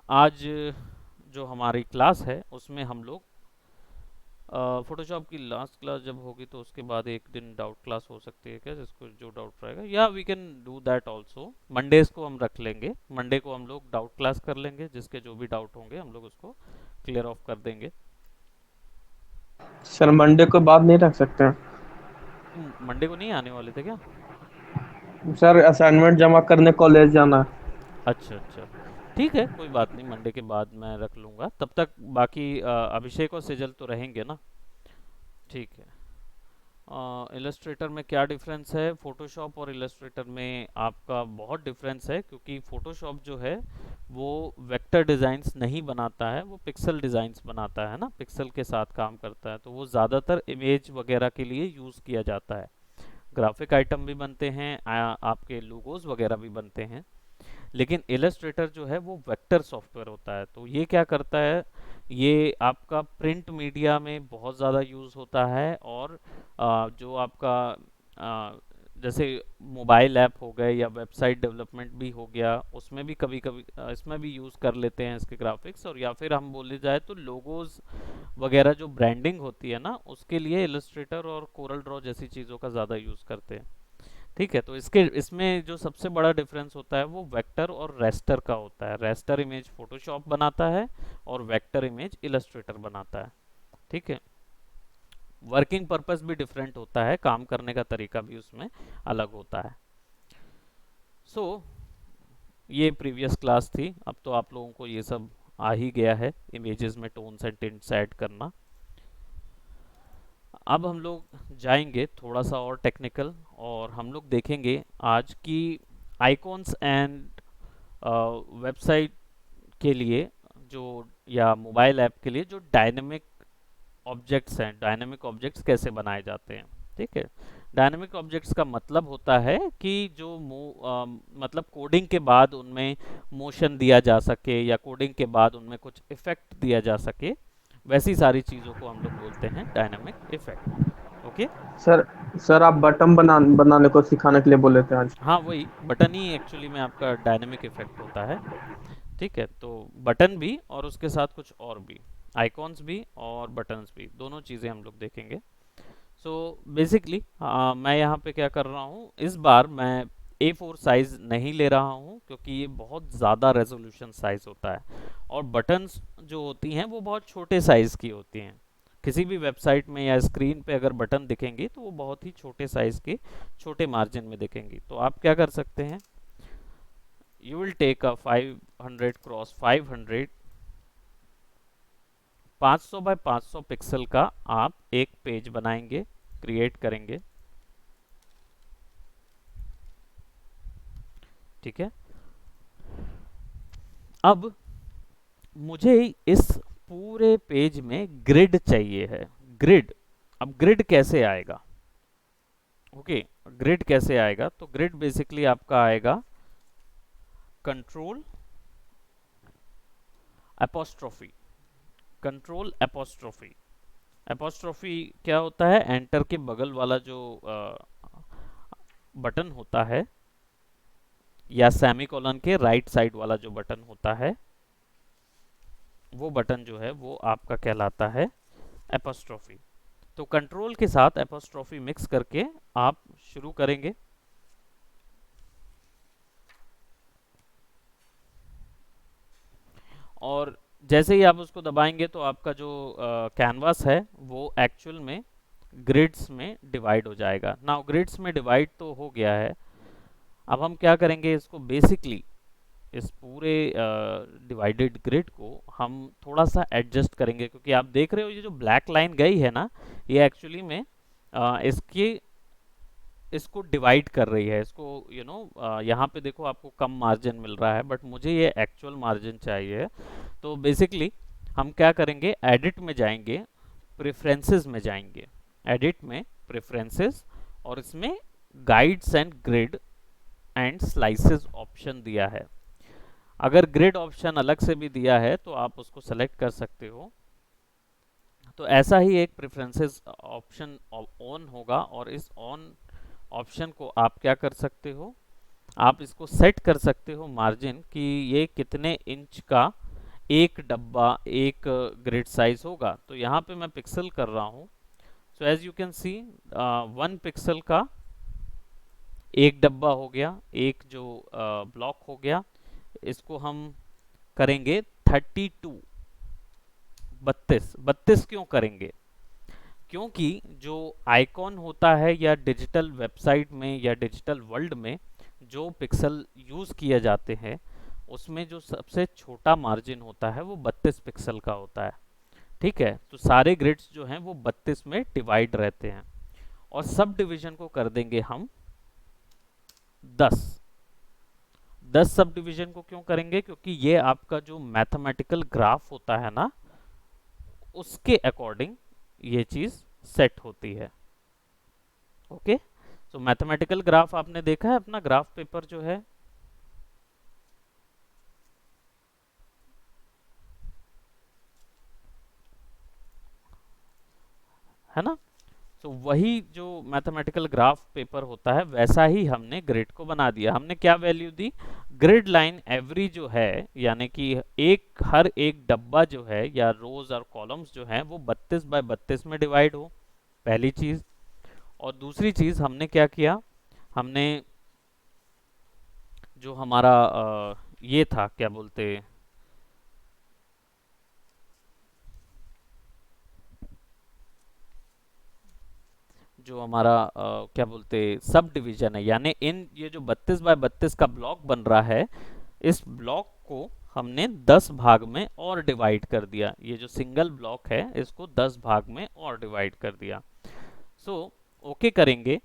आज जो हमारी क्लास है उसमें हम लोग फोटोशॉप की लास्ट क्लास जब होगी तो उसके बाद एक दिन डाउट क्लास हो सकती है क्या, जिसको जो डाउट रहेगा, या we can do that also. Mondays को हम रख लेंगे, मंडे को हम लोग डाउट क्लास कर लेंगे, जिसके जो भी डाउट होंगे हम लोग उसको क्लियर ऑफ कर देंगे। सर मंडे को बाद नहीं रख सकते हैं? मंडे को नहीं आने वाले थे क्या? सर असाइनमेंट जमा करने कॉलेज जाना है। अच्छा अच्छा, ठीक है, कोई बात नहीं, मंडे के बाद मैं रख लूँगा। तब तक बाकी अभिषेक और सेजल तो रहेंगे ना? ठीक है। इलस्ट्रेटर में क्या डिफरेंस है? फोटोशॉप और इलस्ट्रेटर में आपका बहुत डिफरेंस है, क्योंकि फोटोशॉप जो है वो वेक्टर डिज़ाइंस नहीं बनाता है, वो पिक्सल डिज़ाइंस बनाता है ना, पिक्सल के साथ काम करता है, तो वो ज़्यादातर इमेज वगैरह के लिए यूज़ किया जाता है। ग्राफिक आइटम भी बनते हैं, आपके लोगोज वगैरह भी बनते हैं। लेकिन इलस्ट्रेटर जो है वो वेक्टर सॉफ्टवेयर होता है, तो ये क्या करता है, ये आपका प्रिंट मीडिया में बहुत ज़्यादा यूज़ होता है, और जो आपका जैसे मोबाइल ऐप हो गए या वेबसाइट डेवलपमेंट भी हो गया, उसमें भी कभी कभी इसमें भी यूज़ कर लेते हैं इसके ग्राफिक्स, और या फिर हम बोले जाए तो लोगोज वगैरह जो ब्रांडिंग होती है ना, उसके लिए इलस्ट्रेटर और कोरल ड्रॉ जैसी चीज़ों का ज़्यादा यूज़ करते हैं। ठीक है, तो इसके इसमें जो सबसे बड़ा डिफरेंस होता है वो वेक्टर और रेस्टर का होता है। रेस्टर इमेज फोटोशॉप बनाता है और वेक्टर इमेज इलस्ट्रेटर बनाता है। ठीक है, वर्किंग पर्पस भी डिफरेंट होता है, काम करने का तरीका भी उसमें अलग होता है। सो ये प्रीवियस क्लास थी, अब तो आप लोगों को ये सब आ ही गया है, इमेजेस में टोन्स एंड टिंट्स ऐड करना। अब हम लोग जाएंगे थोड़ा सा और टेक्निकल, और हम लोग देखेंगे आज की आइकॉन्स एंड वेबसाइट के लिए, जो या मोबाइल ऐप के लिए जो डायनेमिक ऑब्जेक्ट्स हैं, डायनेमिक ऑब्जेक्ट्स कैसे बनाए जाते हैं। ठीक है, डायनेमिक ऑब्जेक्ट्स का मतलब होता है कि जो मतलब कोडिंग के बाद उनमें मोशन दिया जा सके, या कोडिंग के बाद उनमें कुछ इफेक्ट दिया जा सके, वैसी सारी चीज़ों को हम लोग बोलते हैं dynamic effect. Okay. Sir sir आप बटन बनाने को सिखाने के लिए बोले थे आज। हाँ, वही बटन ही एक्चुअली में आपका डायनेमिक इफेक्ट होता है। ठीक है, तो बटन भी और उसके साथ कुछ और भी, आइकॉन्स भी और बटन्स भी, दोनों चीज़ें हम लोग देखेंगे। सो बेसिकली मैं यहाँ पे क्या कर रहा हूँ, इस बार मैं A4 साइज़ नहीं ले रहा हूँ, क्योंकि ये बहुत ज़्यादा रेजोल्यूशन साइज़ होता है, और बटन्स जो होती हैं वो बहुत छोटे साइज़ की होती हैं। किसी भी वेबसाइट में या स्क्रीन पे अगर बटन दिखेंगी तो वो बहुत ही छोटे साइज़ के, छोटे मार्जिन में दिखेंगी। तो आप क्या कर सकते हैं, you will take a 500 cross 500, 500 by 500 pixel का आप एक पेज बनाएंगे, क्रिएट करेंगे। ठीक है, अब मुझे इस पूरे पेज में ग्रिड चाहिए है। ग्रिड, अब ग्रिड कैसे आएगा? ओके, ग्रिड कैसे आएगा, तो ग्रिड बेसिकली आपका आएगा control apostrophe, control apostrophe. Apostrophe क्या होता है, एंटर के बगल वाला जो बटन होता है, या सेमीकोलन के राइट साइड वाला जो बटन होता है, वो बटन जो है वो आपका कहलाता है एपोस्ट्रोफी। तो कंट्रोल के साथ एपोस्ट्रोफी मिक्स करके आप शुरू करेंगे, और जैसे ही आप उसको दबाएंगे तो आपका जो कैनवास है वो एक्चुअल में ग्रिड्स में डिवाइड हो जाएगा। नाउ ग्रिड्स में डिवाइड तो हो गया है, अब हम क्या करेंगे, इसको बेसिकली इस पूरे डिवाइडेड ग्रिड को हम थोड़ा सा एडजस्ट करेंगे, क्योंकि आप देख रहे हो ये जो ब्लैक लाइन गई है ना, ये एक्चुअली में इसकी इसको डिवाइड कर रही है, इसको यहाँ पे देखो आपको कम मार्जिन मिल रहा है, बट मुझे ये एक्चुअल मार्जिन चाहिए। तो बेसिकली हम क्या करेंगे, एडिट में जाएंगे, प्रेफरेंसेस में जाएंगे, एडिट में प्रेफरेंसेस, और इसमें guides and grid and slices option दिया है। अगर ग्रिड ऑप्शन अलग से भी दिया है तो आप उसको सेलेक्ट कर सकते हो। तो ऐसा ही एक प्रेफरेंसेस ऑप्शन ऑन होगा, और इस ऑन ऑप्शन को आप क्या कर सकते हो, आप इसको सेट कर सकते हो मार्जिन कि ये कितने इंच का एक डब्बा एक ग्रिड साइज होगा। तो यहाँ पे मैं पिक्सल कर रहा हूँ। So as you can see 1 pixel का एक डब्बा हो गया, एक जो ब्लॉक हो गया, इसको हम करेंगे 32। 32 क्यों करेंगे? क्योंकि जो आइकॉन होता है या डिजिटल वेबसाइट में या डिजिटल वर्ल्ड में जो पिक्सल यूज किए जाते हैं, उसमें जो सबसे छोटा मार्जिन होता है वो 32 पिक्सल का होता है। ठीक है, तो सारे ग्रिड्स जो हैं वो 32 में डिवाइड रहते हैं, और सब डिवीजन को कर देंगे हम 10। 10 सब डिवीजन को क्यों करेंगे? क्योंकि ये आपका जो मैथमेटिकल ग्राफ होता है ना, उसके अकॉर्डिंग ये चीज सेट होती है। ओके, सो मैथमेटिकल ग्राफ आपने देखा है अपना ग्राफ पेपर जो है ना? तो वही जो मैथमेटिकल ग्राफ पेपर होता है, वैसा ही हमने ग्रिड को बना दिया। हमने क्या वैल्यू दी? ग्रिड लाइन एवरी जो है, यानी कि हर एक डब्बा जो है या रोज और कॉलम्स जो है वो 32 बाय 32 में डिवाइड हो, पहली चीज। और दूसरी चीज हमने क्या किया? हमने जो हमारा ये था, क्या बोलते, जो हमारा क्या बोलते सब डिवीजन है, यानी इन ये जो 32 बाय 32 का ब्लॉक बन रहा है, इस ब्लॉक को हमने 10 भाग में और डिवाइड कर दिया। ये जो सिंगल ब्लॉक है इसको 10 भाग में और डिवाइड कर दिया। सो ओके करेंगे।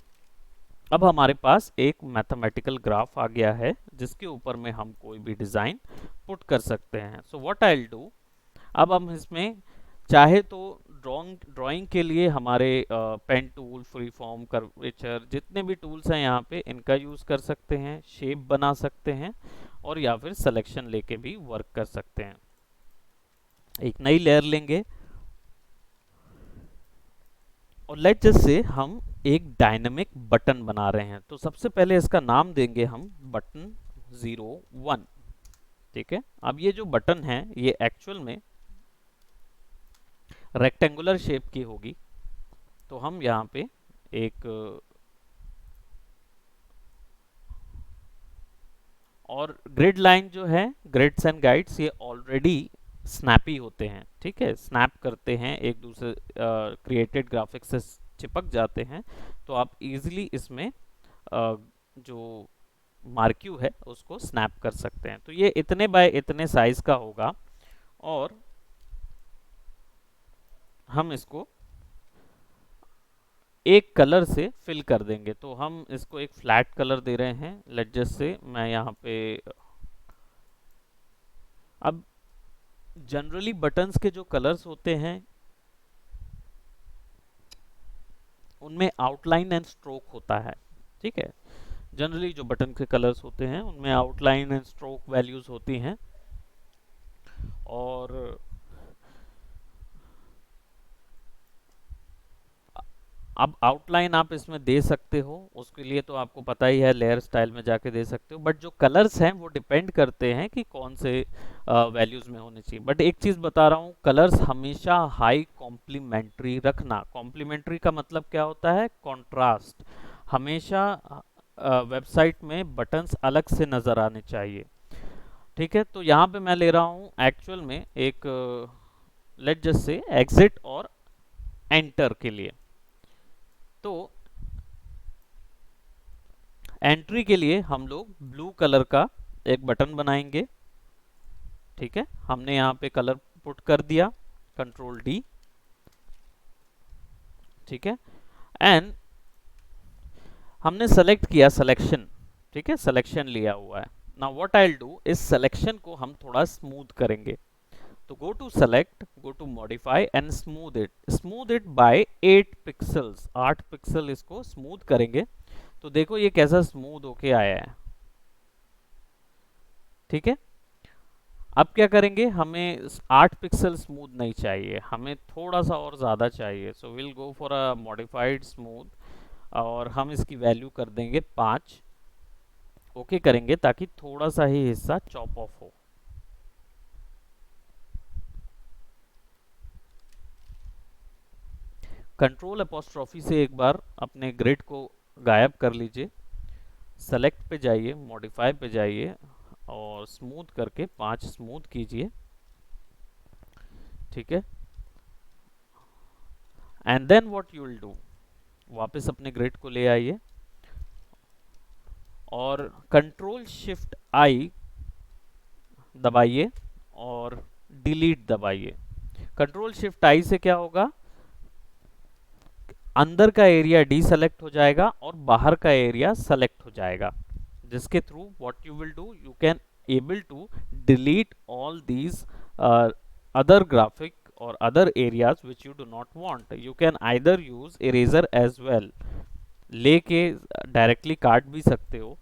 अब हमारे पास एक मैथमेटिकल ग्राफ आ गया है जिसके ऊपर में हम कोई भी डिजाइन पुट कर सकते हैं। So what I will do, अब हम इसमें चाहे तो ड्राइंग के लिए हमारे pen tool, free form, curvature, जितने भी टूल्स हैं यहाँ पे इनका यूज़ कर सकते हैं, शेप बना सकते हैं, और या फिर सिलेक्शन लेके भी वर्क कर सकते हैं। एक नई लेयर लेंगे और लेट जस्ट से हम एक डायनेमिक बटन बना रहे हैं, तो सबसे पहले इसका नाम देंगे हम बटन 01। ठीक है, अब ये जो बटन है ये एक्चुअल में रेक्टेंगुलर शेप की होगी। तो हम यहाँ पे एक और ग्रिड लाइन जो है, ग्रिड्स एंड गाइड्स, ये ऑलरेडी स्नैपी होते हैं। ठीक है, स्नैप करते हैं एक दूसरे, क्रिएटेड ग्राफिक्स से चिपक जाते हैं। तो आप इजीली इसमें जो मार्क्यू है उसको स्नैप कर सकते हैं। तो ये इतने बाय इतने साइज का होगा, और हम इसको एक कलर से फिल कर देंगे। तो हम इसको एक फ्लैट कलर दे रहे हैं। लेट जस्ट से मैं यहाँ पे, अब जनरली बटन्स के जो कलर्स होते हैं उनमें आउटलाइन एंड स्ट्रोक होता है। ठीक है, जनरली जो बटन के कलर्स होते हैं उनमें आउटलाइन एंड स्ट्रोक वैल्यूज होती हैं। और अब आउटलाइन आप इसमें दे सकते हो, उसके लिए तो आपको पता ही है, लेयर स्टाइल में जाके दे सकते हो। बट जो कलर्स हैं वो डिपेंड करते हैं कि कौन से वैल्यूज में होने चाहिए। बट एक चीज बता रहा हूँ, कलर्स हमेशा हाई कॉम्प्लीमेंट्री रखना। कॉम्प्लीमेंट्री का मतलब क्या होता है? कॉन्ट्रास्ट। हमेशा वेबसाइट में बटन्स अलग से नजर आने चाहिए। ठीक है, तो यहाँ पे मैं ले रहा हूँ एक्चुअल में एक, लेट जस्ट से एग्जिट और एंटर के लिए। तो एंट्री के लिए हम लोग ब्लू कलर का एक बटन बनाएंगे। ठीक है, हमने यहाँ पे कलर पुट कर दिया, कंट्रोल डी। ठीक है, एंड हमने सेलेक्ट किया सिलेक्शन। ठीक है, सिलेक्शन लिया हुआ है। Now what I will do, इस सिलेक्शन को हम थोड़ा स्मूथ करेंगे। तो go to select, go to modify and smooth it by 8 pixels. 8 pixel इसको स्मूथ करेंगे। तो देखो ये कैसा स्मूथ होके आया है। ठीक है, अब क्या करेंगे, हमें 8 पिक्सल स्मूथ नहीं चाहिए, हमें थोड़ा सा और ज़्यादा चाहिए। So will go for a modified smooth, और हम इसकी वैल्यू कर देंगे 5। ओके करेंगे ताकि थोड़ा सा ही हिस्सा चॉप ऑफ हो। कंट्रोल अपोस्ट्रॉफी से एक बार अपने ग्रिड को गायब कर लीजिए, सेलेक्ट पे जाइए, मॉडिफाई पे जाइए और स्मूथ करके 5 स्मूथ कीजिए। ठीक है, and then what you will do, वापस अपने ग्रिड को ले आइए और कंट्रोल शिफ्ट आई दबाइए और डिलीट दबाइए। कंट्रोल शिफ्ट आई से क्या होगा, अंदर का एरिया डीसेलेक्ट हो जाएगा और बाहर का एरिया सेलेक्ट हो जाएगा, जिसके through what you will do, you can able to delete all these other graphic or other areas which you do not want. You can either use eraser as well, लेके directly काट भी सकते हो।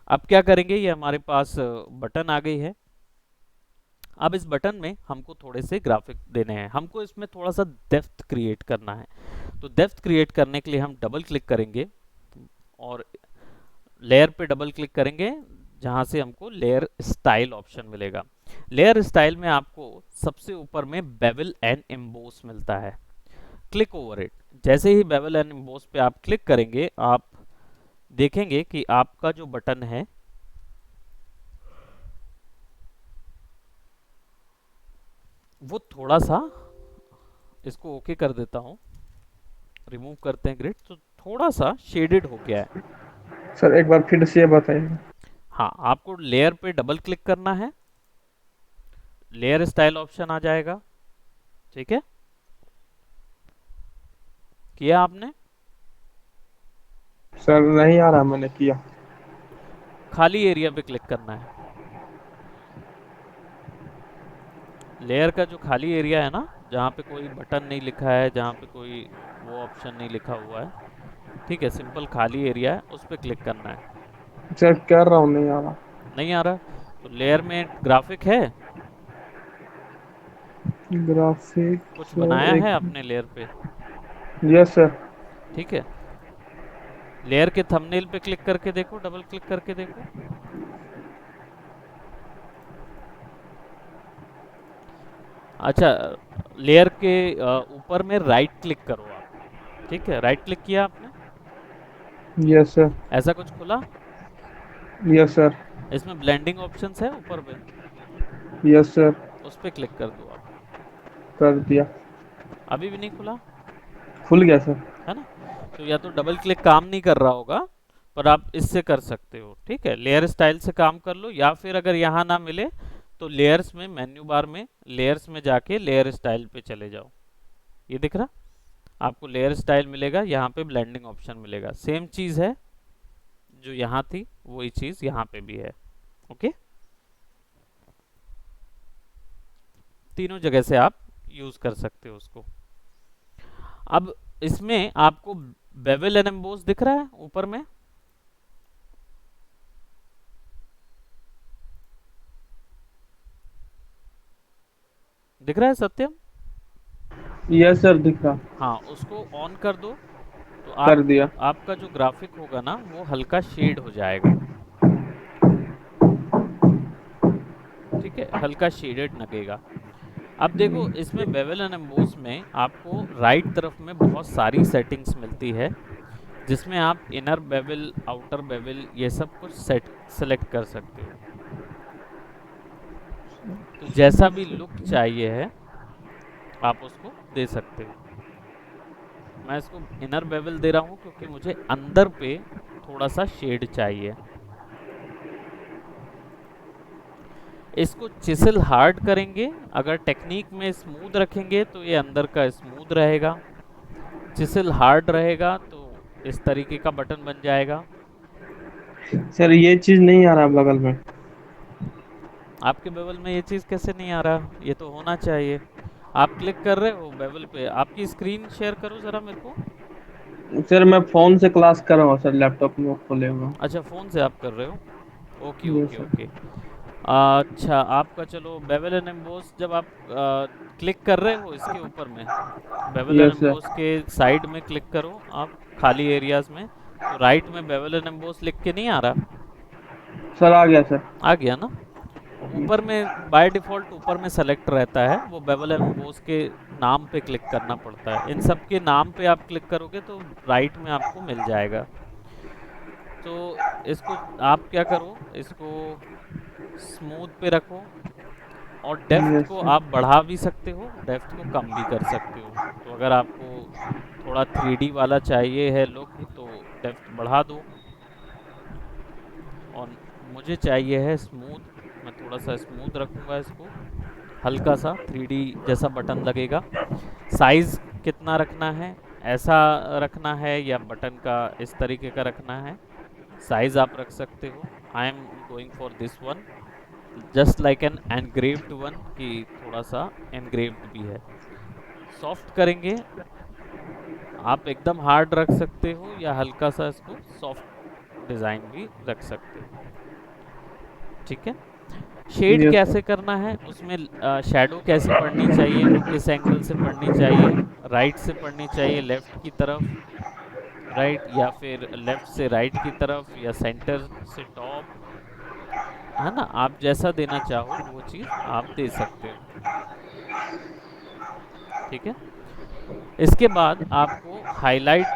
अब क्या करेंगे, ये हमारे पास बटन आ गई है। अब इस बटन में हमको थोड़े से ग्राफिक देने हैं, हमको इसमें थोड़ा सा डेप्थ क्रिएट करना है। तो डेप्थ क्रिएट करने के लिए हम डबल क्लिक करेंगे और लेयर पे डबल क्लिक करेंगे, जहां से हमको लेयर स्टाइल ऑप्शन मिलेगा। लेयर स्टाइल में आपको सबसे ऊपर में बेवल एंड एम्बोस मिलता है, क्लिक ओवर इट। जैसे ही बेवल एंड एम्बोस पे आप क्लिक करेंगे, आप देखेंगे कि आपका जो बटन है वो थोड़ा सा, इसको ओके कर देता हूं, रिमूव करते हैं ग्रिड, तो थोड़ा सा शेडेड हो गया है। सर एक बार फिर से बताइए। हाँ, आपको लेयर पे डबल क्लिक करना है, लेयर स्टाइल ऑप्शन आ जाएगा। ठीक है, किया आपने? सर नहीं आ रहा, मैंने किया। खाली एरिया पे क्लिक करना है, लेयर का जो खाली एरिया है ना, जहाँ पे कोई बटन नहीं लिखा है, जहाँ पे कोई वो ऑप्शन नहीं लिखा हुआ है, ठीक है, सिंपल खाली एरिया है, उस पर क्लिक करना है। सर कर रहा हूँ, नहीं आ रहा। नहीं आ रहा, तो लेयर में ग्राफिक है, ग्राफिक कुछ सर बनाया है एक। अपने लेयर पे? Yes sir. ठीक है, लेयर के थंबनेल पे क्लिक करके देखो, डबल क्लिक करके देखो। अच्छा, लेयर के ऊपर में राइट क्लिक करो आप। ठीक है, राइट क्लिक किया आपने, यस सर। ऐसा कुछ खुला, यस सर। इसमें ब्लेंडिंग ऑप्शंस है ऊपर पे, यस सर। उस पे क्लिक कर दो आप। कर दिया। अभी भी नहीं खुला, खुल गया सर। है ना? तो या तो डबल क्लिक काम नहीं कर रहा होगा, पर आप इससे कर सकते हो। ठीक है, लेयर स्टाइल से काम कर लो, या फिर अगर यहाँ ना मिले तो लेयर्स में, मेन्यू बार में लेयर्स में जाके लेयर स्टाइल पे चले जाओ। ये दिख रहा, आपको लेयर स्टाइल मिलेगा, यहाँ पे ब्लेंडिंग ऑप्शन मिलेगा। सेम चीज है जो यहाँ थी, वही चीज यहाँ पे भी है। ओके, तीनों जगह से आप यूज कर सकते हो उसको। अब इसमें आपको बेवल एंड एम्बोस दिख रहा है ऊपर में, दिख रहा है सत्यम? यस सर, दिख रहा। हाँ, उसको ऑन कर दो, तो कर दिया। आपका जो ग्राफिक होगा ना, वो हल्का शेड हो जाएगा। ठीक है, हल्का शेडेड लगेगा। अब देखो, इसमें बेवल एंड एम्बोस में आपको राइट तरफ में बहुत सारी सेटिंग्स मिलती है, जिसमें आप इनर बेवल, आउटर बेवल, ये सब कुछ सेलेक्ट कर सकते हो। तो जैसा भी लुक चाहिए है, आप उसको दे सकते हो। मैं इसको इनर बेवल दे रहा हूँ क्योंकि मुझे अंदर पे थोड़ा सा शेड चाहिए। इसको चिसल हार्ड करेंगे, अगर टेक्निक में स्मूथ रखेंगे तो ये अंदर का स्मूथ रहेगा, चिसल हार्ड रहेगा तो इस तरीके का बटन बन जाएगा। सर ये चीज नहीं आ रहा बगल में। आपके बेवल में ये चीज़ कैसे नहीं आ रहा? ये तो होना चाहिए। आप क्लिक कर रहे हो बेवल पे, आपकी स्क्रीन शेयर करो ज़रा मेरे को। सर मैं फोन से क्लास कर रहा हूँ सर, लैपटॉप में खोले हुआ। अच्छा, फ़ोन से आप कर रहे हो, okay yes okay sir. Okay. अच्छा, आपका चलो बेवल एंड एम्बोस, जब आप क्लिक कर रहे हो इसके ऊपर में, bevel and yes sir. Emboss के साइड में क्लिक करो आप, खाली एरियाज में, तो राइट में बेवल एंड एम्बोस लिख के नहीं आ रहा? सर आ गया सर। आ गया ना? ऊपर में बाय डिफ़ॉल्ट ऊपर में सेलेक्ट रहता है, वो बेवल एंड बोस के नाम पे क्लिक करना पड़ता है। इन सब के नाम पे आप क्लिक करोगे तो राइट में आपको मिल जाएगा। तो इसको आप क्या करो, इसको स्मूथ पे रखो, और डेप्थ यस को सर। आप बढ़ा भी सकते हो, डेप्थ को कम भी कर सकते हो। तो अगर आपको थोड़ा 3D वाला चाहिए है लुक तो डेप्थ बढ़ा दो, और मुझे चाहिए है स्मूथ, मैं थोड़ा सा स्मूथ रखूँगा इसको, हल्का सा 3D जैसा बटन लगेगा। साइज़ कितना रखना है, ऐसा रखना है या बटन का इस तरीके का रखना है, साइज़ आप रख सकते हो। I am going for this one, just like an engraved one, कि थोड़ा सा एनग्रेव्ड भी है। सॉफ्ट करेंगे, आप एकदम हार्ड रख सकते हो या हल्का सा इसको सॉफ्ट डिज़ाइन भी रख सकते हो। ठीक है। Shade yes sir. कैसे करना है, उसमें शैडो कैसी पड़नी चाहिए, वो किस एंगल से पड़नी चाहिए, राइट से पड़नी चाहिए लेफ्ट की तरफ, राइट, या फिर लेफ्ट से राइट की तरफ, या सेंटर से टॉप, है ना, आप जैसा देना चाहो वो चीज़ आप दे सकते हो। ठीक है। इसके बाद आपको हाईलाइट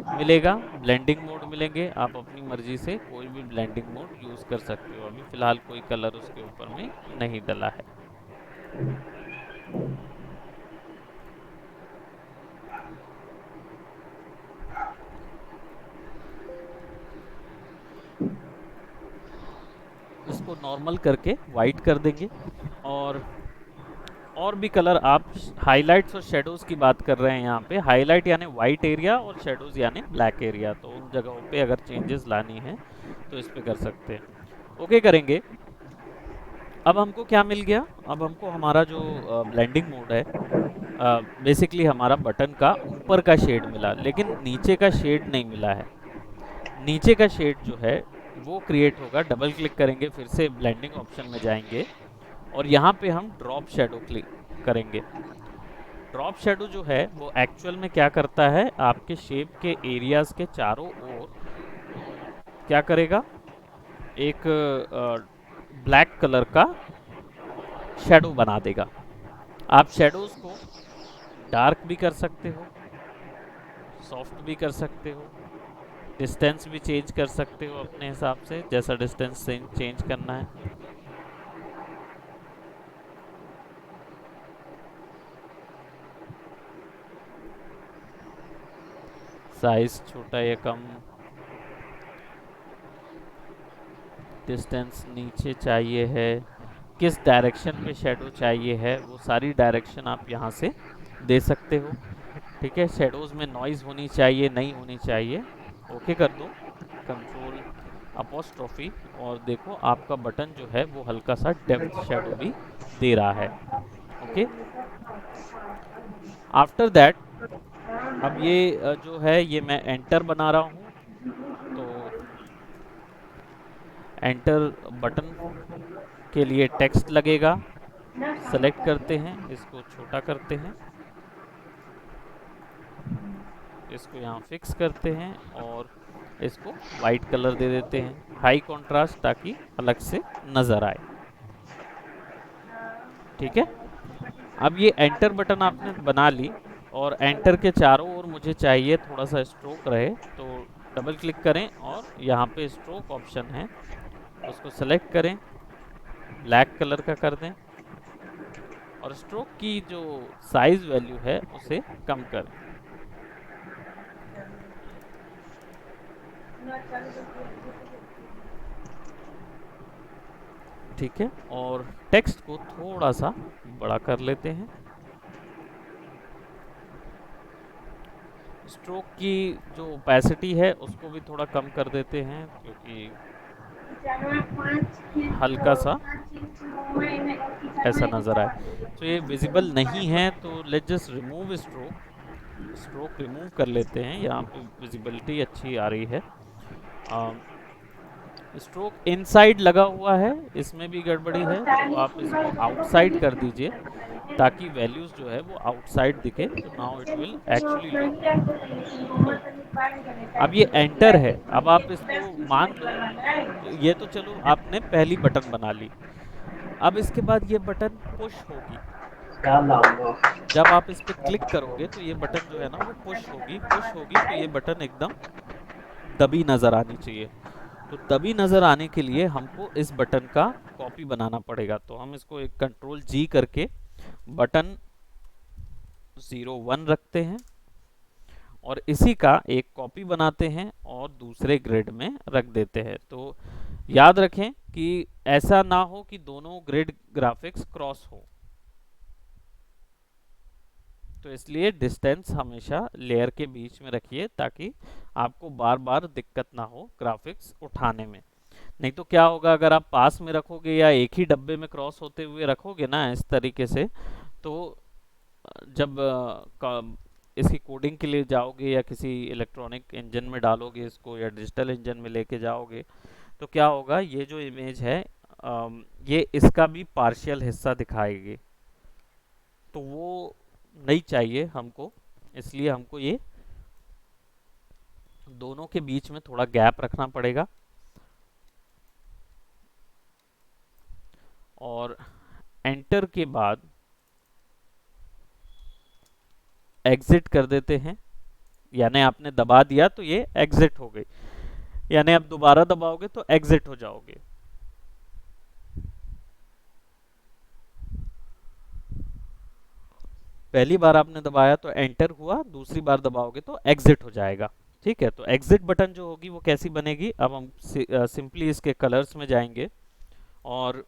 मिलेगा, ब्लेंडिंग मोड मिलेंगे, आप अपनी मर्जी से कोई भी ब्लेंडिंग मोड यूज़ कर सकते हो। अभी फ़िलहाल कोई कलर उसके ऊपर में नहीं डला है। इसको नॉर्मल करके वाइट कर देंगे। और भी कलर आप, हाइलाइट्स और शेडोज़ की बात कर रहे हैं यहाँ पे, हाईलाइट यानी वाइट एरिया और शेडोज़ यानी ब्लैक एरिया, तो उन जगहों पे अगर चेंजेस लानी है तो इस पे कर सकते हैं। ओके करेंगे। अब हमको क्या मिल गया, अब हमको हमारा जो ब्लेंडिंग मोड है, बेसिकली हमारा बटन का ऊपर का शेड मिला, लेकिन नीचे का शेड नहीं मिला है। नीचे का शेड जो है वो क्रिएट होगा, डबल क्लिक करेंगे, फिर से ब्लेंडिंग ऑप्शन में जाएंगे, और यहाँ पे हम ड्रॉप शेडो क्लिक करेंगे। ड्रॉप शेडो जो है वो एक्चुअल में क्या करता है, आपके शेप के एरियाज के चारों ओर क्या करेगा, एक ब्लैक कलर का शेडो बना देगा। आप शेडोज को डार्क भी कर सकते हो, सॉफ्ट भी कर सकते हो, डिस्टेंस भी चेंज कर सकते हो अपने हिसाब से, जैसा डिस्टेंस चेंज करना है। साइज छोटा या कम, डिस्टेंस नीचे चाहिए है, किस डायरेक्शन पे शेडो चाहिए है, वो सारी डायरेक्शन आप यहाँ से दे सकते हो। ठीक है। शेडोज़ में नॉइज़ होनी चाहिए, नहीं होनी चाहिए, ओके कर दो, कंट्रोल अपोस्ट्रोफी, और देखो आपका बटन जो है वो हल्का सा डेप्थ शेडो भी दे रहा है। ओके। आफ्टर दैट, अब ये जो है ये मैं एंटर बना रहा हूँ, तो एंटर बटन के लिए टेक्स्ट लगेगा, सेलेक्ट करते हैं, इसको छोटा करते हैं, इसको यहाँ फिक्स करते हैं, और इसको वाइट कलर दे देते हैं, हाई कंट्रास्ट, ताकि अलग से नज़र आए। ठीक है। अब ये एंटर बटन आपने बना ली, और एंटर के चारों ओर मुझे चाहिए थोड़ा सा स्ट्रोक रहे, तो डबल क्लिक करें और यहाँ पे स्ट्रोक ऑप्शन है, उसको सेलेक्ट करें, ब्लैक कलर का कर दें, और स्ट्रोक की जो साइज वैल्यू है उसे कम करें। ठीक है। और टेक्स्ट को थोड़ा सा बड़ा कर लेते हैं, स्ट्रोक की जो ओपेसिटी है उसको भी थोड़ा कम कर देते हैं, क्योंकि हल्का सा ऐसा नज़र आए। तो ये विजिबल नहीं है, तो let just remove stroke, stroke remove कर लेते हैं, यहाँ पे विजिबिलिटी अच्छी आ रही है। स्ट्रोक इनसाइड लगा हुआ है, इसमें भी गड़बड़ी है, तो आप इसको आउटसाइड कर दीजिए, ताकि वैल्यूज़ जो है वो आउटसाइड दिखे, तो now it will actually look good. अब ये एंटर है, अब आप इसको मान लो, ये तो चलो आपने पहली बटन बना ली, अब इसके बाद ये बटन पुश होगी। क्या लाऊंगा? जब आप इस पे क्लिक करोगे तो ये बटन जो है ना वो पुश होगी। पुश होगी तो ये बटन एकदम दबी नजर आनी चाहिए। तो दबी नजर आने के लिए हमको इस बटन का कॉपी बनाना पड़ेगा। तो हम इसको एक कंट्रोल जी करके बटन 01 रखते हैं और इसी का एक कॉपी बनाते हैं और दूसरे ग्रिड में रख देते हैं। तो याद रखें कि ऐसा ना हो कि दोनों ग्रिड ग्राफिक्स क्रॉस हो। तो इसलिए डिस्टेंस हमेशा लेयर के बीच में रखिए ताकि आपको बार बार दिक्कत ना हो ग्राफिक्स उठाने में। नहीं तो क्या होगा, अगर आप पास में रखोगे या एक ही डब्बे में क्रॉस होते हुए रखोगे ना इस तरीके से, तो जब इसकी कोडिंग के लिए जाओगे या किसी इलेक्ट्रॉनिक इंजन में डालोगे इसको या डिजिटल इंजन में लेके जाओगे, तो क्या होगा, ये जो इमेज है ये इसका भी पार्शियल हिस्सा दिखाएगी। तो वो नहीं चाहिए हमको, इसलिए हमको ये दोनों के बीच में थोड़ा गैप रखना पड़ेगा। और एंटर के बाद एग्जिट कर देते हैं। यानी आपने दबा दिया तो ये एग्जिट हो गई, यानी आप दोबारा दबाओगे तो एग्जिट हो जाओगे। पहली बार आपने दबाया तो एंटर हुआ, दूसरी बार दबाओगे तो एग्जिट हो जाएगा। ठीक है, तो एग्जिट बटन जो होगी वो कैसी बनेगी, अब हम सिंपली इसके कलर्स में जाएंगे और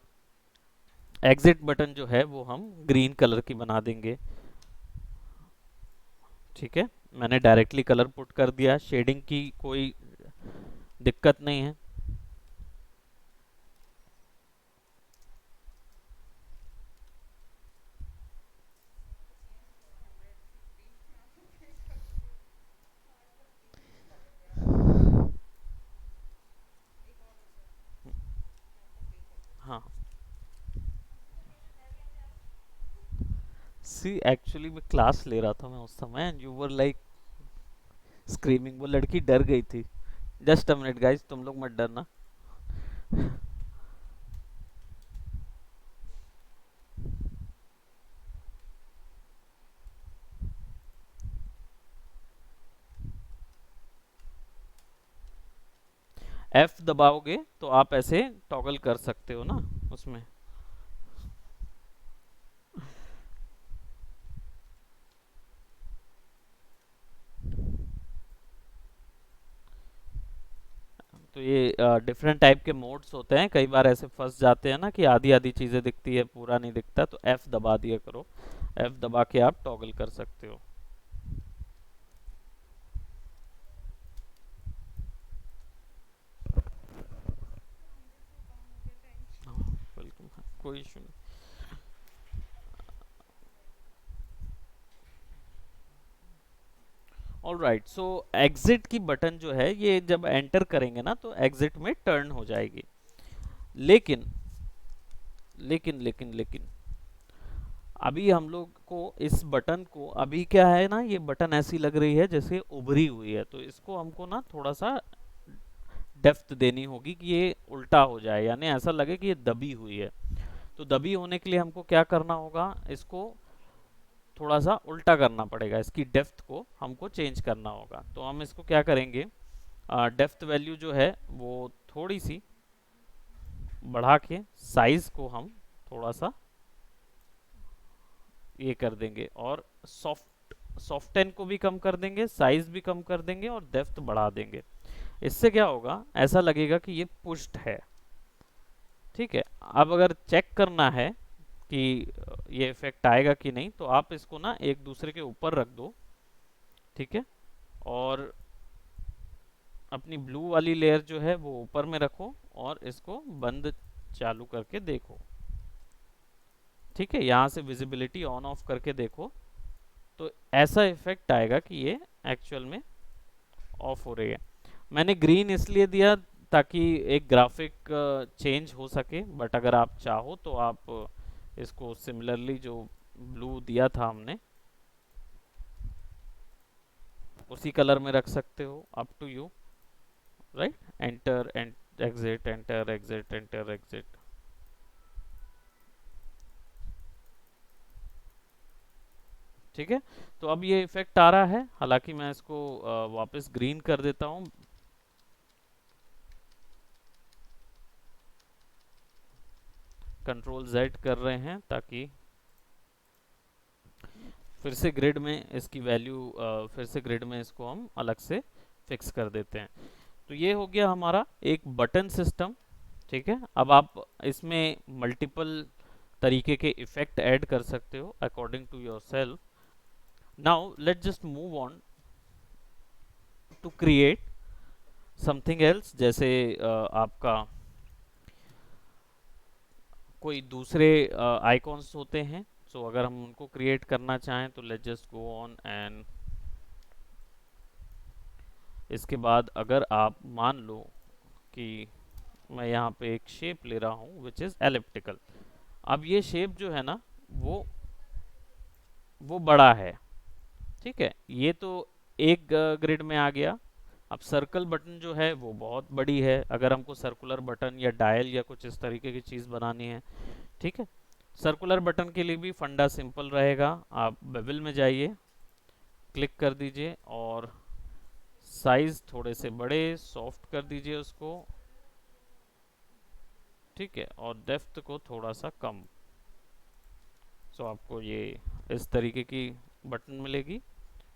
एग्जिट बटन जो है वो हम ग्रीन कलर की बना देंगे। ठीक है, मैंने डायरेक्टली कलर पुट कर दिया, शेडिंग की कोई दिक्कत नहीं है। हाँ, सी एक्चुअली मैं क्लास ले रहा था मैं उस समय, and you were like screaming, वो लड़की डर गई थी। जस्ट अ मिनट गाइस, तुम लोग मत डरना। एफ दबाओगे तो आप ऐसे टॉगल कर सकते हो ना उसमें। तो ये डिफरेंट टाइप के मोड्स होते हैं, कई बार ऐसे फंस जाते हैं ना कि आधी आधी चीजें दिखती है पूरा नहीं दिखता, तो एफ दबा दिया करो। एफ दबा के आप टॉगल कर सकते हो। वेलकम, कोई इशू नहीं। ऑल राइट, सो एग्जिट की बटन जो है ये जब एंटर करेंगे ना तो एग्जिट में टर्न हो जाएगी। लेकिन लेकिन लेकिन लेकिन अभी हम लोग को इस बटन को, अभी क्या है ना, ये बटन ऐसी लग रही है जैसे उभरी हुई है, तो इसको हमको ना थोड़ा सा डेप्थ देनी होगी कि ये उल्टा हो जाए, यानी ऐसा लगे कि ये दबी हुई है। तो दबी होने के लिए हमको क्या करना होगा, इसको थोड़ा सा उल्टा करना पड़ेगा, इसकी डेप्थ को हमको चेंज करना होगा। तो हम इसको क्या करेंगे, डेप्थ वैल्यू जो है वो थोड़ी सी बढ़ा के साइज को हम थोड़ा सा ये कर देंगे और सॉफ्टन को भी कम कर देंगे, साइज भी कम कर देंगे और डेप्थ बढ़ा देंगे। इससे क्या होगा, ऐसा लगेगा कि ये पुश्ड है। ठीक है, अब अगर चेक करना है कि ये इफेक्ट आएगा कि नहीं, तो आप इसको ना एक दूसरे के ऊपर रख दो। ठीक है, और अपनी ब्लू वाली लेयर जो है वो ऊपर में रखो और इसको बंद चालू करके देखो। ठीक है, यहाँ से विजिबिलिटी ऑन ऑफ करके देखो, तो ऐसा इफेक्ट आएगा कि ये एक्चुअल में ऑफ हो रही है। मैंने ग्रीन इसलिए दिया ताकि एक ग्राफिक चेंज हो सके, बट अगर आप चाहो तो आप इसको सिमिलरली जो ब्लू दिया था हमने उसी कलर में रख सकते हो, up to you. Right, enter and exit, enter exit, enter exit. ठीक है। तो अब ये इफेक्ट आ रहा है, हालांकि मैं इसको वापस ग्रीन कर देता हूँ। कंट्रोल जेड कर रहे हैं ताकि फिर से ग्रिड में इसकी वैल्यू, फिर से ग्रिड में इसको हम अलग से फिक्स कर देते हैं। तो ये हो गया हमारा एक बटन सिस्टम। ठीक है, अब आप इसमें मल्टीपल तरीके के इफेक्ट ऐड कर सकते हो according to yourself. Now let just move on to create something else, जैसे आपका कोई दूसरे आइकॉन्स होते हैं। सो अगर हम उनको क्रिएट करना चाहें तो let just go on and इसके बाद अगर आप मान लो कि मैं यहाँ पे एक शेप ले रहा हूँ विच इज़ एलिप्टिकल। अब ये शेप जो है ना, वो वो बड़ा है। ठीक है, ये तो एक ग्रिड में आ गया। अब सर्कल बटन जो है वो बहुत बड़ी है, अगर हमको सर्कुलर बटन या डायल या कुछ इस तरीके की चीज़ बनानी है। ठीक है, सर्कुलर बटन के लिए भी फंडा सिंपल रहेगा। आप बेवल में जाइए, क्लिक कर दीजिए और साइज थोड़े से बड़े सॉफ्ट कर दीजिए उसको। ठीक है, और डेप्थ को थोड़ा सा कम। सो आपको ये इस तरीके की बटन मिलेगी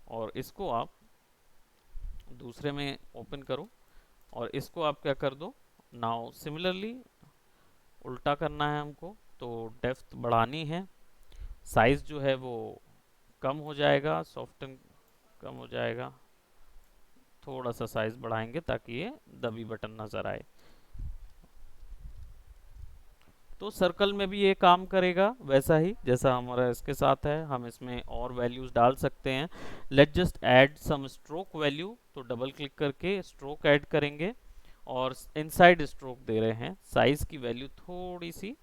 और इसको आप दूसरे में ओपन करो और इसको आप क्या कर दो, नाउ सिमिलरली उल्टा करना है हमको। तो डेप्थ बढ़ानी है, साइज जो है वो कम हो जाएगा, सॉफ्टन कम हो जाएगा। थोड़ा सा साइज बढ़ाएंगे ताकि ये दबी बटन नजर आए। तो सर्कल में भी ये काम करेगा वैसा ही जैसा हमारा इसके साथ है। हम इसमें और वैल्यूज डाल सकते हैं। Let just add some stroke value, तो डबल क्लिक करके स्ट्रोक ऐड करेंगे और इनसाइड स्ट्रोक दे रहे हैं। साइज की वैल्यू थोड़ी सी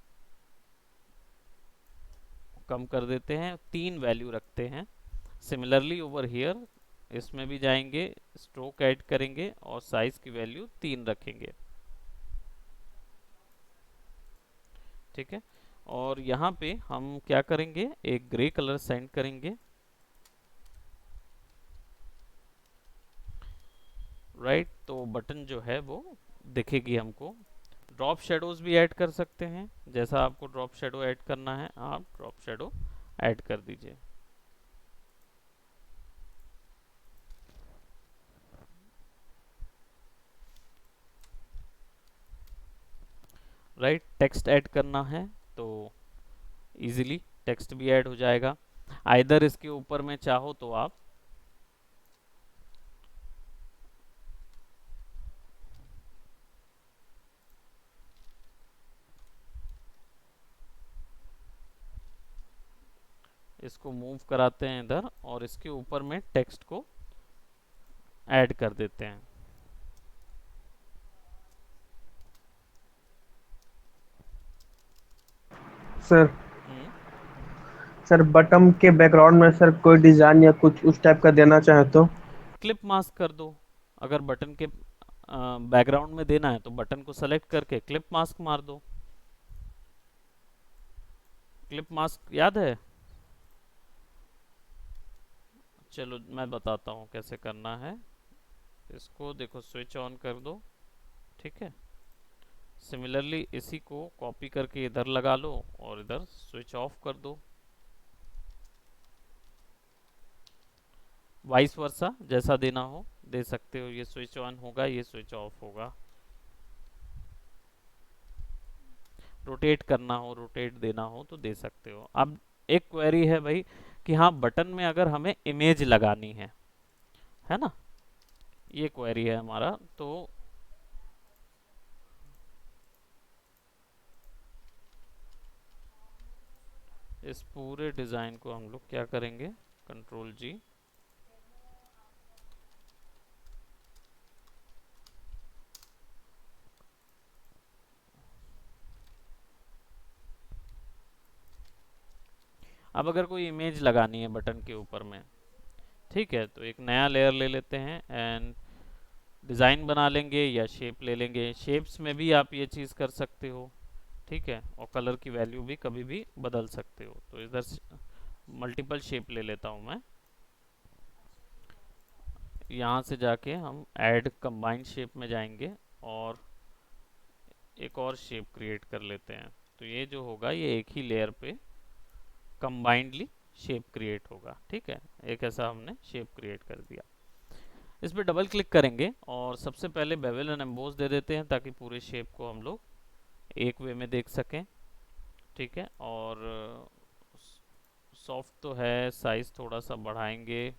कम कर देते हैं, 3 वैल्यू रखते हैं। सिमिलरली ओवर हियर इसमें भी जाएंगे, स्ट्रोक ऐड करेंगे और साइज की वैल्यू 3 रखेंगे। ठीक है, और यहाँ पे हम क्या करेंगे, एक ग्रे कलर सेंड करेंगे। राइट, तो बटन जो है वो दिखेगी हमको। ड्रॉप शेडोज भी ऐड कर सकते हैं, जैसा आपको ड्रॉप शेडो ऐड करना है आप ड्रॉप शेडो ऐड कर दीजिए। राइट, टेक्स्ट ऐड करना है तो इजीली टेक्स्ट भी ऐड हो जाएगा। आइदर इसके ऊपर में चाहो तो आप इसको मूव कराते हैं इधर और इसके ऊपर में टेक्स्ट को ऐड कर देते हैं। सर हम्म, सर बटन के बैकग्राउंड में सर कोई डिजाइन या कुछ उस टाइप का देना चाहे तो? क्लिप मास्क कर दो। अगर बटन के बैकग्राउंड में देना है तो बटन को सेलेक्ट करके क्लिप मास्क मार दो। क्लिप मास्क याद है? चलो मैं बताता हूँ कैसे करना है। इसको देखो, स्विच ऑन कर दो। ठीक है, सिमिलरली इसी को कॉपी करके इधर लगा लो और इधर स्विच ऑफ कर दो। वाइस वर्सा जैसा देना हो दे सकते हो। ये स्विच ऑन होगा, ये स्विच ऑफ होगा। रोटेट करना हो, रोटेट देना हो तो दे सकते हो। अब एक क्वेरी है भाई कि हाँ, बटन में अगर हमें इमेज लगानी है ना, ये क्वेरी है हमारा। तो इस पूरे डिज़ाइन को हम लोग क्या करेंगे, कंट्रोल जी, अब अगर कोई इमेज लगानी है बटन के ऊपर में, ठीक है, तो एक नया लेयर ले लेते हैं एंड डिज़ाइन बना लेंगे या शेप ले लेंगे। शेप्स में भी आप ये चीज़ कर सकते हो। ठीक है, और कलर की वैल्यू भी कभी भी बदल सकते हो। तो इधर मल्टीपल शेप ले लेता हूँ मैं। यहाँ से जाके हम ऐड कंबाइंड शेप में जाएंगे और एक और शेप क्रिएट कर लेते हैं। तो ये जो होगा ये एक ही लेयर पे कंबाइंडली शेप क्रिएट होगा। ठीक है, एक ऐसा हमने शेप क्रिएट कर दिया। इस पर डबल क्लिक करेंगे और सबसे पहले बेवल एंड एम्बोस दे देते हैं ताकि पूरे शेप को हम लोग एक वे में देख सकें। ठीक है, और सॉफ्ट तो है, साइज थोड़ा सा बढ़ाएंगे,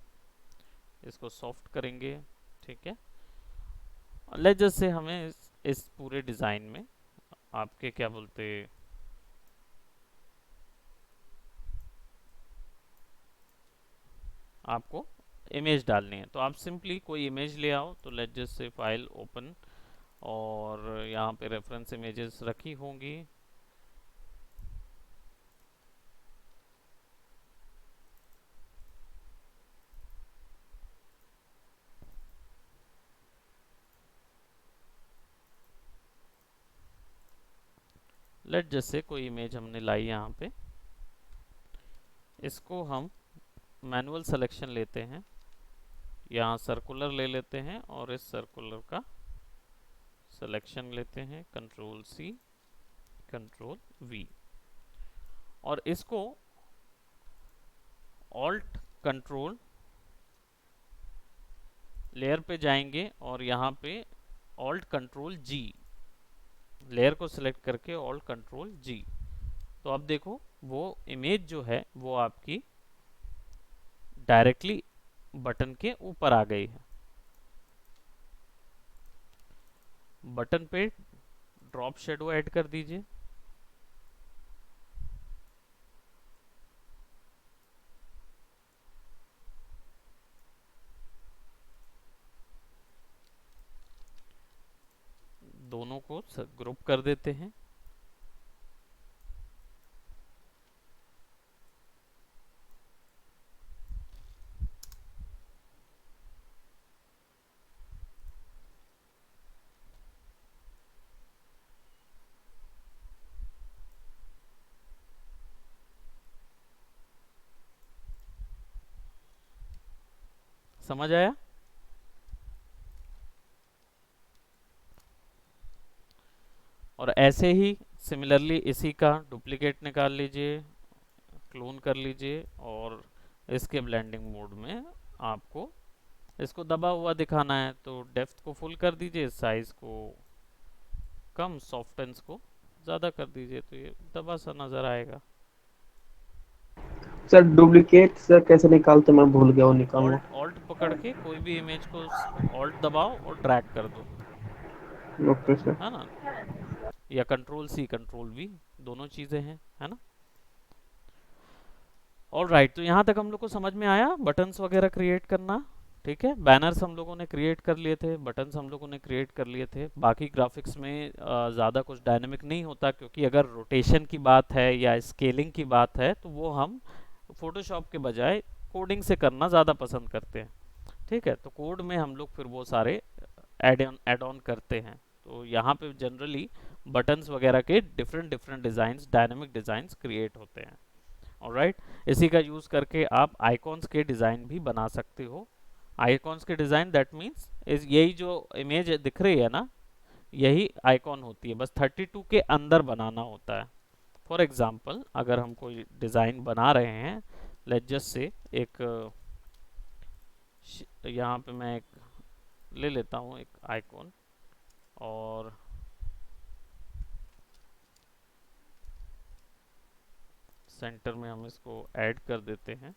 इसको सॉफ्ट करेंगे। ठीक है, लेट जैसे हमें इस पूरे डिज़ाइन में आपके क्या बोलते, आपको इमेज डालनी है तो आप सिंपली कोई इमेज ले आओ। तो let just say file open, और यहाँ पे रेफरेंस इमेजेस रखी होंगी। लेट जैसे कोई इमेज हमने लाई यहाँ पे, इसको हम मैनुअल सिलेक्शन लेते हैं, यहाँ सर्कुलर ले लेते हैं और इस सर्कुलर का सिलेक्शन लेते हैं, कंट्रोल सी कंट्रोल वी, और इसको ऑल्ट कंट्रोल लेयर पे जाएंगे और यहाँ पे ऑल्ट कंट्रोल जी, लेयर को सिलेक्ट करके ऑल्ट कंट्रोल जी। तो अब देखो वो इमेज जो है वो आपकी डायरेक्टली बटन के ऊपर आ गई है। बटन पे ड्रॉप शेडो ऐड कर दीजिए। दोनों को ग्रुप कर देते हैं। समझ आया? और ऐसे ही सिमिलरली इसी का डुप्लीकेट निकाल लीजिए, क्लोन कर लीजिए, और इसके ब्लेंडिंग मोड में आपको इसको दबा हुआ दिखाना है तो डेप्थ को फुल कर दीजिए, साइज को कम, सॉफ्टनेस को ज़्यादा कर दीजिए, तो ये दबा सा नज़र आएगा। सर डुप्लीकेट सर कैसे निकालते, मैं भूल गया वो निकालना। ऑल्ट ऑल्ट पकड़ के कोई भी इमेज को ऑल्ट दबाओ और ड्रैग कर दो, ओके सर। है ना, या कंट्रोल सी कंट्रोल वी, दोनों चीज़ें हैं, है ना। ऑल राइट, तो यहाँ तक हम लोग को समझ में आया बटन्स वगैरह क्रिएट करना। ठीक है, बैनर्स हम लोगों ने क्रिएट कर लिए थे, बटन्स हम लोगों ने क्रिएट कर लिए थे। बाकी ग्राफिक्स में ज़्यादा कुछ डायनेमिक नहीं होता, क्योंकि अगर रोटेशन की बात है या स्केलिंग की बात है तो वो हम फोटोशॉप के बजाय कोडिंग से करना ज़्यादा पसंद करते हैं। ठीक है, तो कोड में हम लोग फिर वो सारे ऐड ऑन करते हैं। तो यहाँ पे जनरली बटन्स वगैरह के different different designs, dynamic designs create होते हैं। ऑलराइट, इसी का यूज़ करके आप आइकॉन्स के डिज़ाइन भी बना सकते हो। आइकॉन्स के डिज़ाइन दैट मीन्स इस यही जो इमेज दिख रही है ना, यही आइकॉन होती है, बस 32 के अंदर बनाना होता है। फॉर एग्जांपल अगर हम कोई डिज़ाइन बना रहे हैं, लेट जस्ट से एक यहाँ पे मैं एक ले लेता हूँ एक आइकॉन, और सेंटर में हम इसको ऐड कर देते हैं।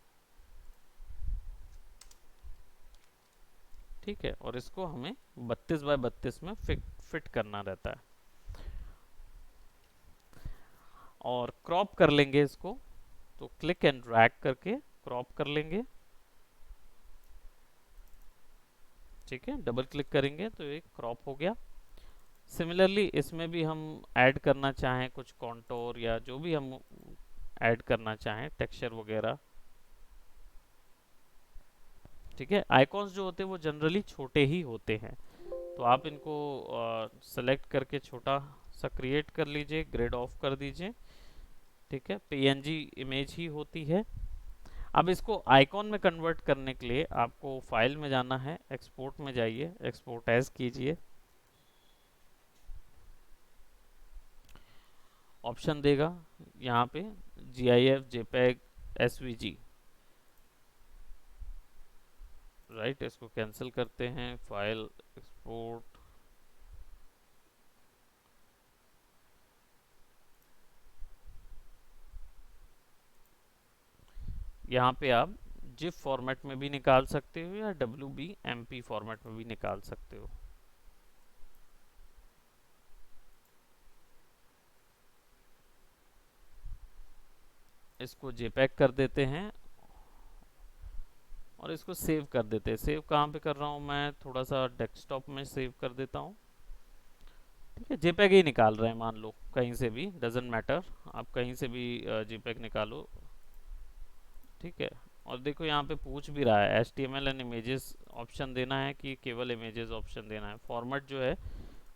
ठीक है, और इसको हमें 32 बाय 32 में फिट करना रहता है, और क्रॉप कर लेंगे इसको। तो क्लिक एंड ड्रैग करके क्रॉप कर लेंगे। ठीक है, डबल क्लिक करेंगे तो ये क्रॉप हो गया। सिमिलरली इसमें भी हम ऐड करना चाहें कुछ कॉन्टोर या जो भी हम ऐड करना चाहें, टेक्सचर वगैरह। ठीक है, आइकॉन्स जो होते हैं वो जनरली छोटे ही होते हैं, तो आप इनको सेलेक्ट करके छोटा सा क्रिएट कर लीजिए, ग्रेड ऑफ कर दीजिए। ठीक है, पीएनजी इमेज ही होती है, अब इसको आइकॉन में कन्वर्ट करने के लिए आपको फाइल में जाना है, एक्सपोर्ट में जाइए, एक्सपोर्ट एज कीजिए, ऑप्शन देगा यहाँ पे GIF JPEG SVG, राइट। इसको कैंसिल करते हैं, फाइल एक्सपोर्ट, यहाँ पे आप जिप फॉर्मेट में भी निकाल सकते हो या WBMP फॉर्मेट में भी निकाल सकते हो। इसको JPEG कर देते हैं और इसको सेव कर देते हैं। सेव कहाँ पे कर रहा हूँ मैं, थोड़ा सा डेस्कटॉप में सेव कर देता हूँ, ठीक है। JPEG ही निकाल रहे हैं, मान लो कहीं से भी, डजेंट मैटर, आप कहीं से भी JPEG निकालो, ठीक है। और देखो यहाँ पे पूछ भी रहा है HTML एंड इमेजेस ऑप्शन देना है कि केवल इमेजेस ऑप्शन देना है। फॉर्मेट जो है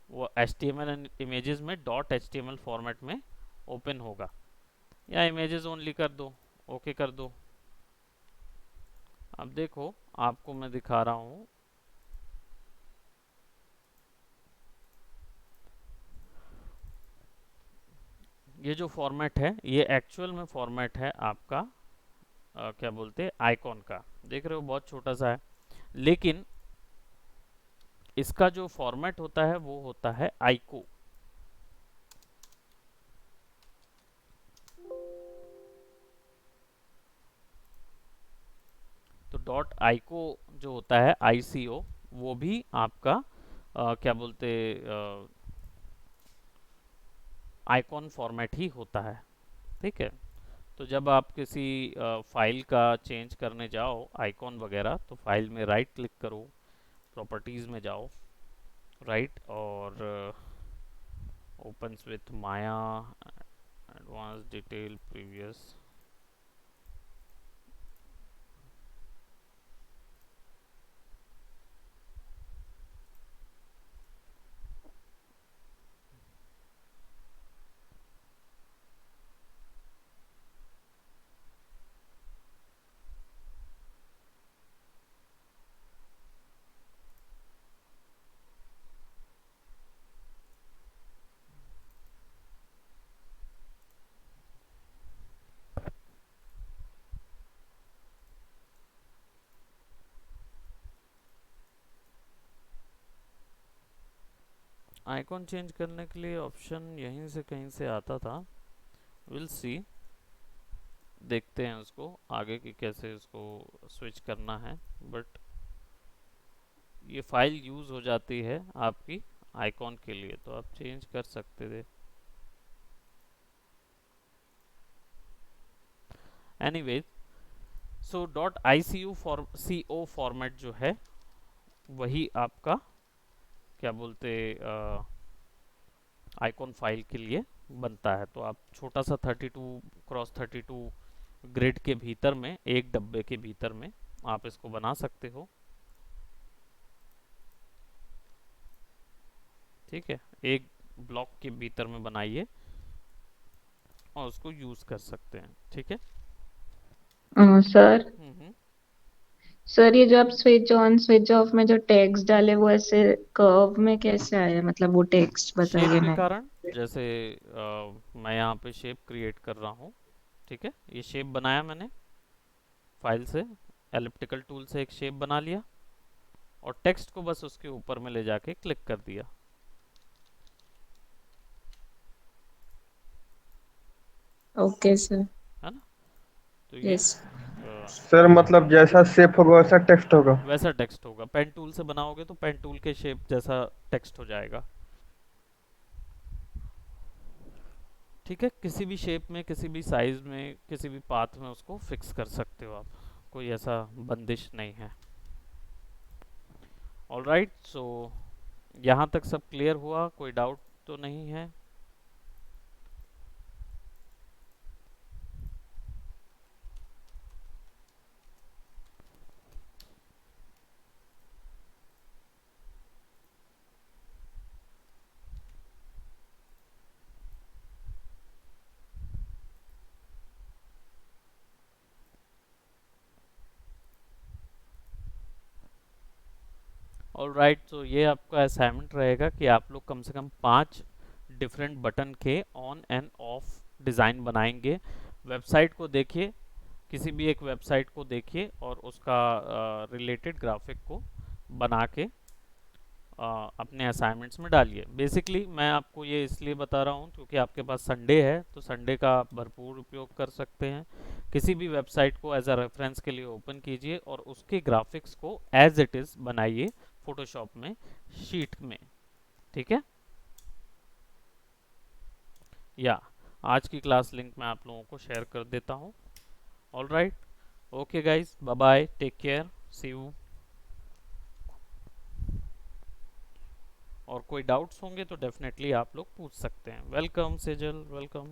वो HTML एंड इमेजेस में .html फॉर्मेट में ओपन होगा, या इमेजेस ओनली कर दो, ओके कर दो। अब देखो आपको मैं दिखा रहा हूँ, ये जो फॉर्मेट है ये एक्चुअल में फॉर्मेट है आपका क्या बोलते हैं आइकॉन का, देख रहे हो बहुत छोटा सा है, लेकिन इसका जो फॉर्मेट होता है वो होता है आइको। तो डॉट आइको जो होता है ICO, वो भी आपका क्या बोलते आइकॉन फॉर्मेट ही होता है, ठीक है। तो जब आप किसी फाइल का चेंज करने जाओ आइकॉन वगैरह, तो फाइल में राइट क्लिक करो, प्रॉपर्टीज में जाओ, राइट, और opens with Maya advanced detail previous, icon change करने के लिए ऑप्शन यहीं से कहीं से आता था, विल सी, देखते हैं उसको आगे की कैसे उसको स्विच करना है। बट ये फाइल यूज हो जाती है आपकी आइकॉन के लिए, तो आप चेंज कर सकते थे। Anyways, so dot ICO format जो है वही आपका क्या बोलते आइकॉन फाइल के लिए बनता है। तो आप छोटा सा 32x32 ग्रिड के भीतर में, एक डब्बे के भीतर में आप इसको बना सकते हो, ठीक है। एक ब्लॉक के भीतर में बनाइए और उसको यूज कर सकते हैं, ठीक है। सर हम्म। सर ये जो आप स्विच ऑन स्विच ऑफ में जो टेक्स्ट डाले वो ऐसे कर्व में कैसे आया, मतलब वो टेक्स्ट शेप बताइए के ना। कारण, जैसे मैं यहाँ पे शेप क्रिएट कर रहा हूँ, ठीक है। ये शेप बनाया मैंने फाइल से, एलिप्टिकल टूल से एक शेप बना लिया और टेक्स्ट को बस उसके ऊपर में ले जाके क्लिक कर दिया, ओके सर। है ना। तो ये यस। सर मतलब जैसा शेप होगा वैसा टेक्स्ट होगा। वैसा टेक्स्ट होगा, पेन टूल से बनाओगे तो पेन टूल के शेप जैसा टेक्स्ट हो जाएगा, ठीक है। किसी भी शेप में, किसी भी साइज में, किसी भी पाथ में उसको फिक्स कर सकते हो आप, कोई ऐसा बंदिश नहीं है। ऑल राइट, सो यहाँ तक सब क्लियर हुआ, कोई डाउट तो नहीं है। ऑलराइट, तो ये आपका असाइनमेंट रहेगा कि आप लोग कम से कम 5 डिफरेंट बटन के ऑन एंड ऑफ डिज़ाइन बनाएंगे। वेबसाइट को देखिए, किसी भी एक वेबसाइट को देखिए और उसका रिलेटेड ग्राफिक को बना के अपने असाइनमेंट्स में डालिए। बेसिकली मैं आपको ये इसलिए बता रहा हूँ क्योंकि आपके पास संडे है, तो संडे का आप भरपूर उपयोग कर सकते हैं। किसी भी वेबसाइट को एज अ रेफरेंस के लिए ओपन कीजिए और उसके ग्राफिक्स को एज इट इज़ बनाइए फोटोशॉप में, शीट में। ठीक है, या आज की क्लास लिंक मैं आप लोगों को शेयर कर देता हूँ। All right, okay guys, bye bye, take care, see you. और कोई डाउट्स होंगे तो डेफिनेटली आप लोग पूछ सकते हैं। Welcome Sejal, welcome.